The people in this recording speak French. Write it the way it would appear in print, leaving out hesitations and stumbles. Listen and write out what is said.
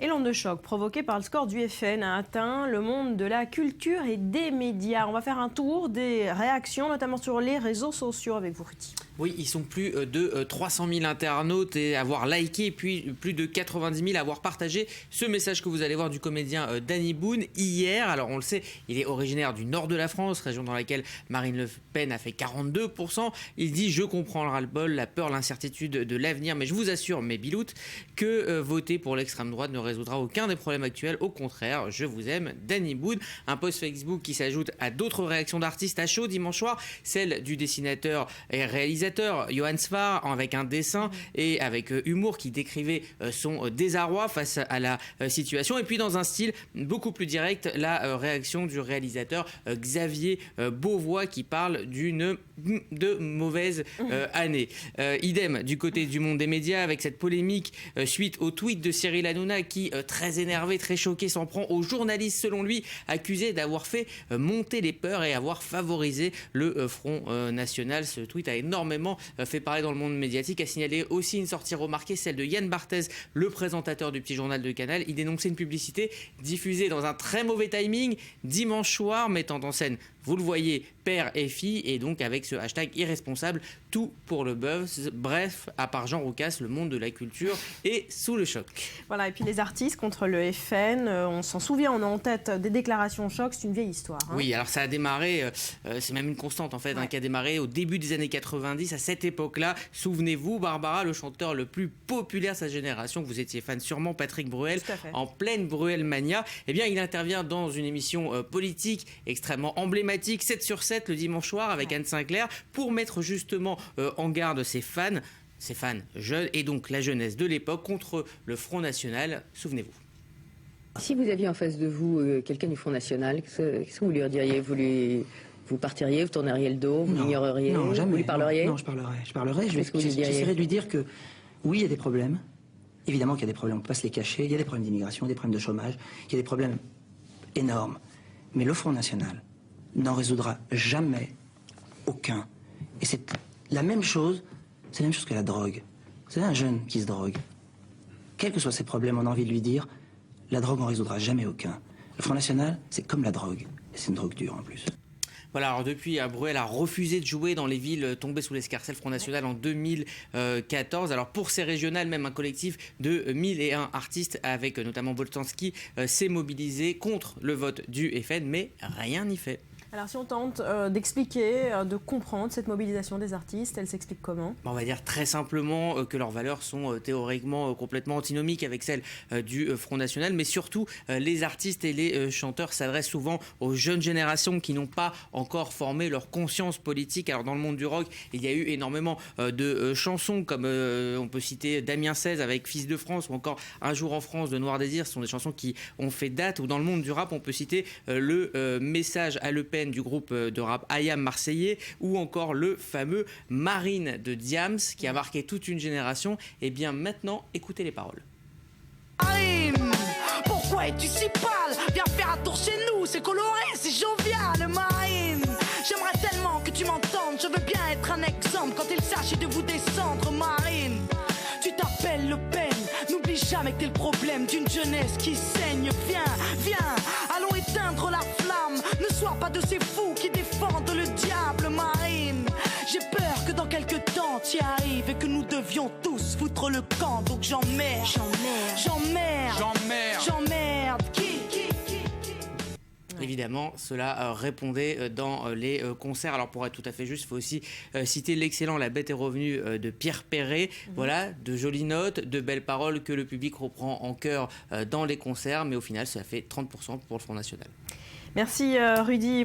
Et l'onde de choc provoquée par le score du FN a atteint le monde de la culture et des médias. On va faire un tour des réactions, notamment sur les réseaux sociaux avec vous, Rudy. Oui, ils sont plus de 300 000 internautes et avoir liké, et puis plus de 90 000 à avoir partagé ce message que vous allez voir du comédien Danny Boone hier. Alors on le sait, il est originaire du nord de la France, région dans laquelle Marine Le Pen a fait 42%. Il dit « Je comprends le ras-le-bol, la peur, l'incertitude de l'avenir, mais je vous assure, mes biloutes, que voter pour l'extrême droite ne résoudra aucun des problèmes actuels. Au contraire, je vous aime, Danny Boone ». Un post Facebook qui s'ajoute à d'autres réactions d'artistes à chaud dimanche soir, celle du dessinateur et réalisateur Johan Sfar avec un dessin et avec humour qui décrivait son désarroi face à la situation. Et puis dans un style beaucoup plus direct, la réaction du réalisateur Xavier Beauvois qui parle de mauvaise année. Idem du côté du monde des médias avec cette polémique suite au tweet de Cyril Hanouna qui, très énervé, très choqué, s'en prend aux journalistes selon lui accusés d'avoir fait monter les peurs et avoir favorisé le Front National. Ce tweet a énormément fait parler dans le monde médiatique, a signalé aussi une sortie remarquée, celle de Yann Barthès, le présentateur du Petit Journal de Canal. Il dénonçait une publicité diffusée dans un très mauvais timing dimanche soir, mettant en scène, vous le voyez, père et fille, et donc avec ce hashtag irresponsable, tout pour le buzz. Bref, à part Jean Roucas, le monde de la culture est sous le choc. Voilà, et puis les artistes contre le FN, on s'en souvient, on a en tête des déclarations choc, c'est une vieille histoire. Hein. Oui, alors ça a démarré, c'est même une constante en fait, qui a démarré au début des années 90, à cette époque-là. Souvenez-vous, Barbara, le chanteur le plus populaire de sa génération, que vous étiez fan sûrement, Patrick Bruel, en pleine Bruel Mania, eh bien il intervient dans une émission politique extrêmement emblématique, 7 sur 7 le dimanche soir avec Anne Sinclair, pour mettre justement en garde ses fans jeunes et donc la jeunesse de l'époque contre le Front National. Souvenez-vous. Si vous aviez en face de vous quelqu'un du Front National, qu'est-ce que vous lui diriez? Vous partiriez, vous tourneriez le dos, vous l'ignoreriez? Non, jamais. Vous lui parleriez? Non, je parlerai. J'essaierai de lui dire que oui, il y a des problèmes. Évidemment qu'il y a des problèmes, on ne peut pas se les cacher. Il y a des problèmes d'immigration, des problèmes de chômage, il y a des problèmes énormes. Mais le Front National n'en résoudra jamais aucun. Et c'est la même chose que la drogue. Vous savez, un jeune qui se drogue, quels que soient ses problèmes, on a envie de lui dire, la drogue n'en résoudra jamais aucun. Le Front National, c'est comme la drogue. Et c'est une drogue dure en plus. Voilà, alors depuis, Bruel a refusé de jouer dans les villes tombées sous l'escarcelle Front National en 2014. Alors pour ces régionales, même un collectif de 1001 artistes, avec notamment Boltanski, s'est mobilisé contre le vote du FN, mais rien n'y fait. Alors si on tente d'expliquer, de comprendre cette mobilisation des artistes, elle s'explique comment? On va dire très simplement que leurs valeurs sont théoriquement complètement antinomiques avec celles du Front National, mais surtout les artistes et les chanteurs s'adressent souvent aux jeunes générations qui n'ont pas encore formé leur conscience politique. Alors dans le monde du rock, il y a eu énormément de chansons comme on peut citer Damien 16 avec Fils de France ou encore Un jour en France de Noir Désir. Ce sont des chansons qui ont fait date. Ou dans le monde du rap, on peut citer le message à Le Pen du groupe de rap IAM marseillais, ou encore le fameux Marine de Diams qui a marqué toute une génération. Et bien maintenant, écoutez les paroles. Marine, pourquoi es-tu si pâle? Viens faire un tour chez nous, c'est coloré, c'est jovial. Marine, j'aimerais tellement que tu m'entendes, je veux bien être un exemple quand il s'agit de vous descendre. Marine, tu t'appelles Le Pen, n'oublie jamais que t'es le problème d'une jeunesse qui saigne. Viens, allons éteindre la flamme. Ne sois pas de ces fous qui défendent le diable, Marine. J'ai peur que dans quelques temps t'y arrives et que nous devions tous foutre le camp. Donc j'emmerde. Évidemment, cela répondait dans les concerts. Alors pour être tout à fait juste, il faut aussi citer l'excellent La Bête est revenue de Pierre Perret. Voilà, de jolies notes, de belles paroles que le public reprend en chœur dans les concerts. Mais au final, ça fait 30% pour le Front National. Merci Rudy.